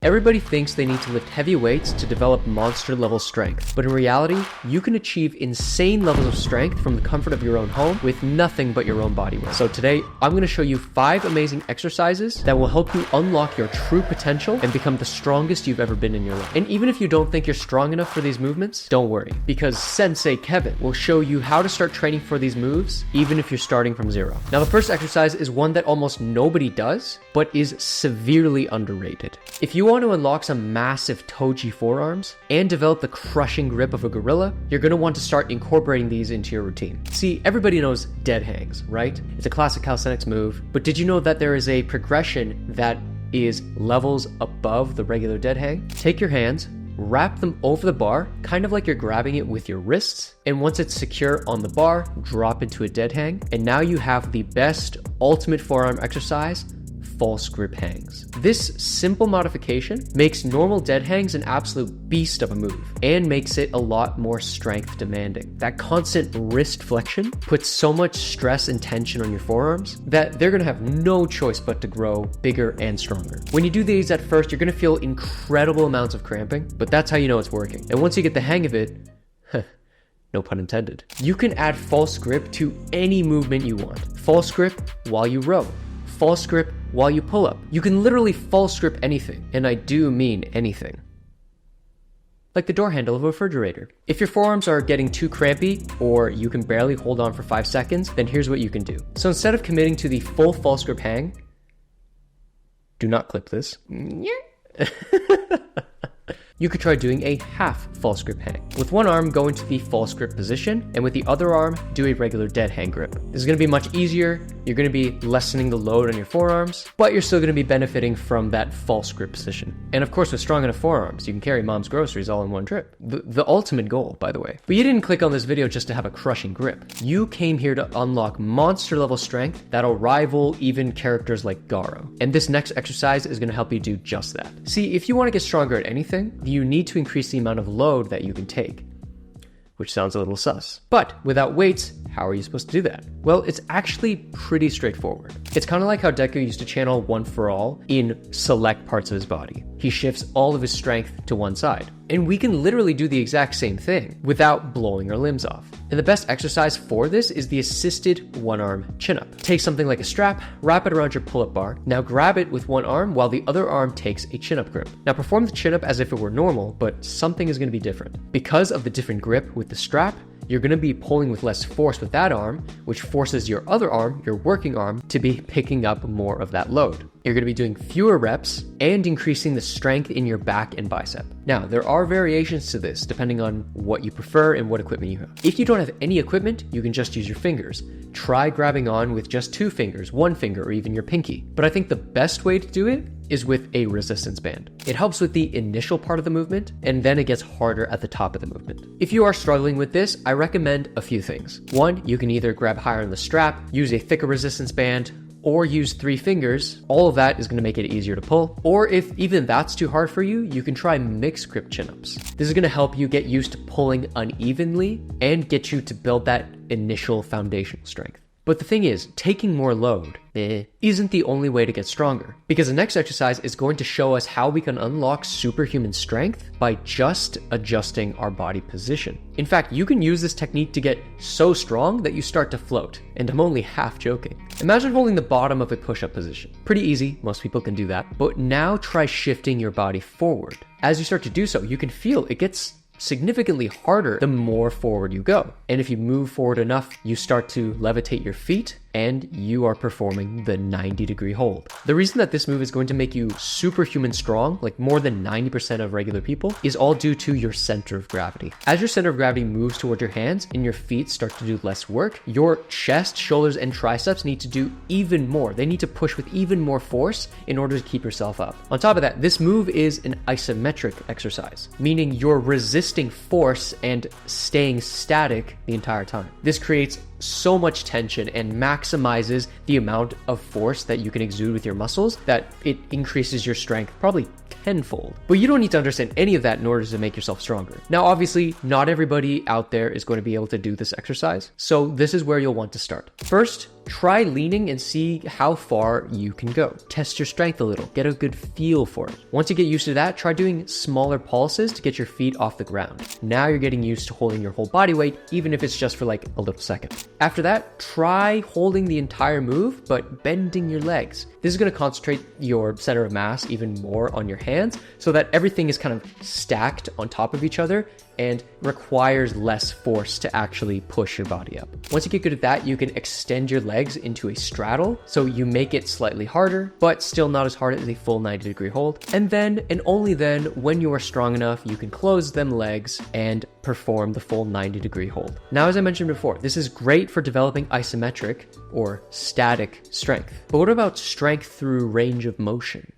Everybody thinks they need to lift heavy weights to develop monster level strength, but in reality, you can achieve insane levels of strength from the comfort of your own home with nothing but your own body weight. So today, I'm going to show you 5 amazing exercises that will help you unlock your true potential and become the strongest you've ever been in your life. And even if you don't think you're strong enough for these movements, don't worry, because Sensei Kevin will show you how to start training for these moves, even if you're starting from zero. Now, the first exercise is one that almost nobody does, but is severely underrated. If you want to unlock some massive Toji forearms and develop the crushing grip of a gorilla, you're going to want to start incorporating these into your routine. See, everybody knows dead hangs, right? It's a classic calisthenics move, but did you know that there is a progression that is levels above the regular dead hang? Take your hands, wrap them over the bar, kind of like you're grabbing it with your wrists, and once it's secure on the bar, drop into a dead hang, and now you have the best ultimate forearm exercise, false grip hangs. This simple modification makes normal dead hangs an absolute beast of a move and makes it a lot more strength demanding. That constant wrist flexion puts so much stress and tension on your forearms that they're gonna have no choice but to grow bigger and stronger. When you do these at first, you're gonna feel incredible amounts of cramping, but that's how you know it's working. And once you get the hang of it, no pun intended, you can add false grip to any movement you want. False grip while you row. False grip while you pull up. You can literally false grip anything, and I do mean anything. Like the door handle of a refrigerator. If your forearms are getting too crampy, or you can barely hold on for 5 seconds, then here's what you can do. So instead of committing to the full false grip hang, do not clip this. You could try doing a half false grip hang. With one arm, go into the false grip position, and with the other arm, do a regular dead hang grip. This is gonna be much easier. You're gonna be lessening the load on your forearms, but you're still gonna be benefiting from that false grip position. And of course, with strong enough forearms, you can carry mom's groceries all in one trip. The ultimate goal, by the way. But you didn't click on this video just to have a crushing grip. You came here to unlock monster level strength that'll rival even characters like Garo. And this next exercise is gonna help you do just that. See, if you wanna get stronger at anything, you need to increase the amount of load that you can take, which sounds a little sus. But without weights, how are you supposed to do that? Well, it's actually pretty straightforward. It's kind of like how Deku used to channel One for All in select parts of his body. He shifts all of his strength to one side. And we can literally do the exact same thing without blowing our limbs off. And the best exercise for this is the assisted one-arm chin-up. Take something like a strap, wrap it around your pull-up bar. Now grab it with one arm while the other arm takes a chin-up grip. Now perform the chin-up as if it were normal, but something is going to be different. Because of the different grip with the strap, you're going to be pulling with less force with that arm, which forces your other arm, your working arm, to be picking up more of that load. You're going to be doing fewer reps and increasing the strength in your back and bicep. Now, there are variations to this depending on what you prefer and what equipment you have. If you don't have any equipment, you can just use your fingers. Try grabbing on with just 2 fingers, 1 finger, or even your pinky. But I think the best way to do it is with a resistance band. It helps with the initial part of the movement, and then it gets harder at the top of the movement. If you are struggling with this, I recommend a few things. 1, you can either grab higher on the strap, use a thicker resistance band, or use 3 fingers. All of that is going to make it easier to pull. Or if even that's too hard for you, you can try mixed grip chin-ups. This is going to help you get used to pulling unevenly and get you to build that initial foundational strength. But the thing is, taking more load isn't the only way to get stronger, because the next exercise is going to show us how we can unlock superhuman strength by just adjusting our body position. In fact, you can use this technique to get so strong that you start to float, and I'm only half joking. Imagine holding the bottom of a push-up position. Pretty easy, most people can do that, but now try shifting your body forward. As you start to do so, you can feel it gets significantly harder the more forward you go. And if you move forward enough, you start to levitate your feet and you are performing the 90-degree hold. The reason that this move is going to make you superhuman strong, like more than 90% of regular people, is all due to your center of gravity. As your center of gravity moves toward your hands and your feet start to do less work, your chest, shoulders, and triceps need to do even more. They need to push with even more force in order to keep yourself up. On top of that, this move is an isometric exercise, meaning you're resisting force and staying static the entire time. This creates so much tension and maximizes the amount of force that you can exude with your muscles that it increases your strength probably tenfold. But you don't need to understand any of that in order to make yourself stronger. Now, obviously, not everybody out there is going to be able to do this exercise, so this is where you'll want to start. First, try leaning and see how far you can go. Test your strength a little, get a good feel for it. Once you get used to that, try doing smaller pulses to get your feet off the ground. Now you're getting used to holding your whole body weight, even if it's just for like a little second. After that, try holding the entire move, but bending your legs. This is going to concentrate your center of mass even more on your hands so that everything is kind of stacked on top of each other and requires less force to actually push your body up. Once you get good at that, you can extend your legs into a straddle, so you make it slightly harder, but still not as hard as a full 90-degree hold. And then, and only then, when you are strong enough, you can close them legs and perform the full 90-degree hold. Now, as I mentioned before, this is great for developing isometric or static strength. But what about strength through range of motion?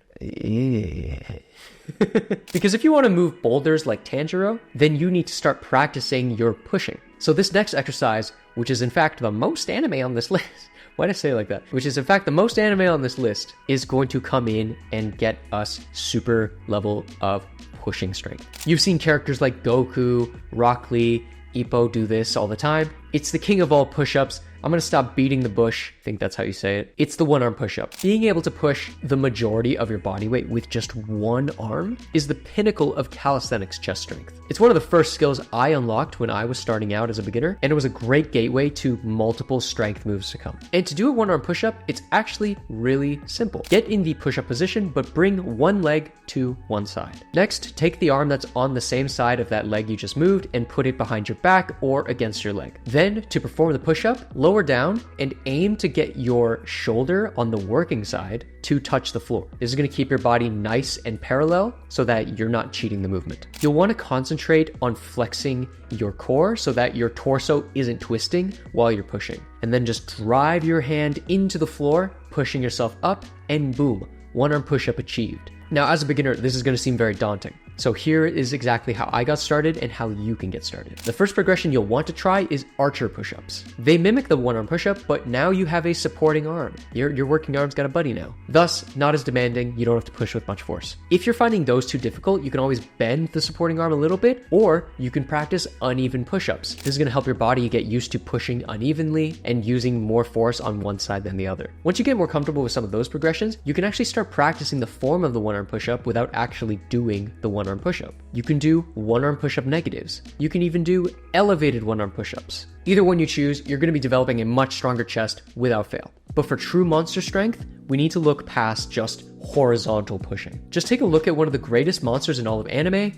Because if you want to move boulders like Tanjiro, then you need to start practicing your pushing. So this next exercise, which is in fact the most anime on this list, why did I say it like that? Which is in fact the most anime on this list, is going to come in and get us super level of pushing strength. You've seen characters like Goku, Rock Lee, Ippo do this all the time. It's the king of all push-ups. I'm going to stop beating the bush. I think that's how you say it. It's the one arm push-up. Being able to push the majority of your body weight with just one arm is the pinnacle of calisthenics chest strength. It's one of the first skills I unlocked when I was starting out as a beginner, and it was a great gateway to multiple strength moves to come. And to do a one arm push-up, it's actually really simple. Get in the push-up position, but bring one leg to one side. Next, take the arm that's on the same side of that leg you just moved and put it behind your back or against your leg. Then, to perform the push-up, lower down and aim to get your shoulder on the working side to touch the floor. This is going to keep your body nice and parallel so that you're not cheating the movement. You'll want to concentrate on flexing your core so that your torso isn't twisting while you're pushing. And then just drive your hand into the floor, pushing yourself up, and boom, one arm push-up achieved. Now, as a beginner, this is going to seem very daunting. So here is exactly how I got started and how you can get started. The first progression you'll want to try is archer push-ups. They mimic the one-arm push-up, but now you have a supporting arm. Your working arm's got a buddy now. Thus, not as demanding, you don't have to push with much force. If you're finding those too difficult, you can always bend the supporting arm a little bit, or you can practice uneven push-ups. This is going to help your body get used to pushing unevenly and using more force on one side than the other. Once you get more comfortable with some of those progressions, you can actually start practicing the form of the one-arm push-up without actually doing the one-arm push-up. You can do one-arm push-up negatives. You can even do elevated one-arm push-ups. Either one you choose, you're going to be developing a much stronger chest without fail. But for true monster strength, we need to look past just horizontal pushing. Just take a look at one of the greatest monsters in all of anime,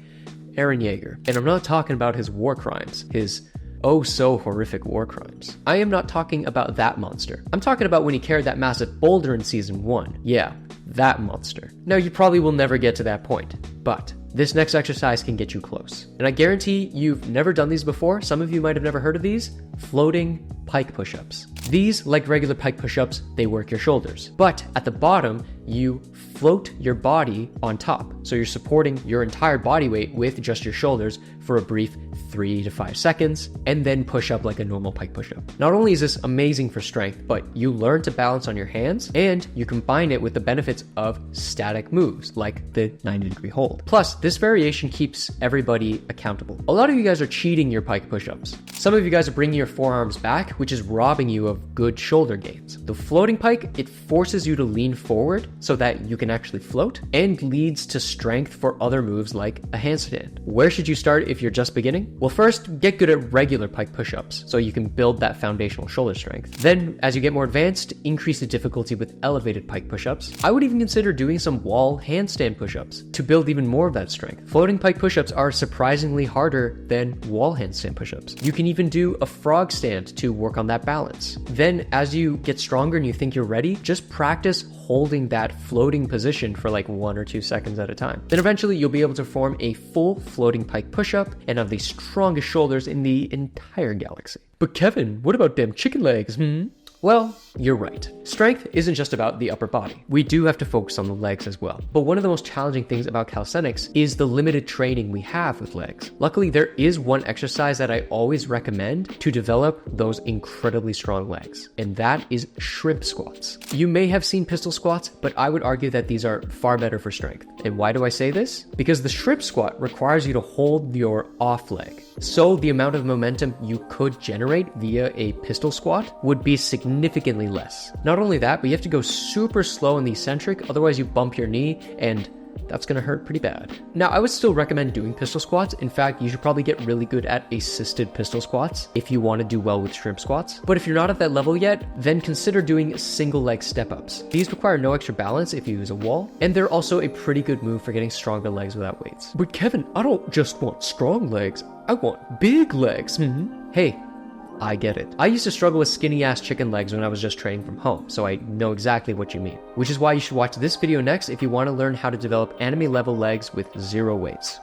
Eren Yeager. And I'm not talking about his war crimes, his oh so horrific war crimes. I am not talking about that monster. I'm talking about when he carried that massive boulder in season 1. Yeah, that monster. Now, you probably will never get to that point, but this next exercise can get you close. And I guarantee you've never done these before. Some of you might have never heard of these. Floating pike push-ups. These, like regular pike push-ups, they work your shoulders. But at the bottom, you float your body on top. So you're supporting your entire body weight with just your shoulders for a brief 3 to 5 seconds, and then push up like a normal pike push-up. Not only is this amazing for strength, but you learn to balance on your hands, and you combine it with the benefits of static moves, like the 90-degree hold. Plus, this variation keeps everybody accountable. A lot of you guys are cheating your pike push-ups. Some of you guys are bringing your forearms back, which is robbing you of good shoulder gains. The floating pike, it forces you to lean forward so that you can actually float, and leads to strength for other moves like a handstand. Where should you start if you're just beginning? Well, first, get good at regular pike push-ups so you can build that foundational shoulder strength. Then, as you get more advanced, increase the difficulty with elevated pike push-ups. I would even consider doing some wall handstand push-ups to build even more of that strength. Floating pike push-ups are surprisingly harder than wall handstand push-ups. You can even do a frog stand to work on that balance. Then, as you get stronger and you think you're ready, just practice holding that floating position for like 1 or 2 seconds at a time. Then eventually you'll be able to form a full floating pike push-up and have the strongest shoulders in the entire galaxy. But Kevin, what about them chicken legs, Well, you're right. Strength isn't just about the upper body. We do have to focus on the legs as well. But one of the most challenging things about calisthenics is the limited training we have with legs. Luckily, there is one exercise that I always recommend to develop those incredibly strong legs, and that is shrimp squats. You may have seen pistol squats, but I would argue that these are far better for strength. And why do I say this? Because the shrimp squat requires you to hold your off leg. So the amount of momentum you could generate via a pistol squat would be significant significantly less. Not only that, but you have to go super slow in the eccentric, otherwise you bump your knee and that's gonna hurt pretty bad. Now, I would still recommend doing pistol squats. In fact, you should probably get really good at assisted pistol squats if you want to do well with shrimp squats. But if you're not at that level yet, then consider doing single leg step-ups. These require no extra balance if you use a wall, and they're also a pretty good move for getting stronger legs without weights. But Kevin, I don't just want strong legs, I want big legs. Hey, I get it. I used to struggle with skinny ass chicken legs when I was just training from home, so I know exactly what you mean. Which is why you should watch this video next if you want to learn how to develop anime level legs with 0 weights.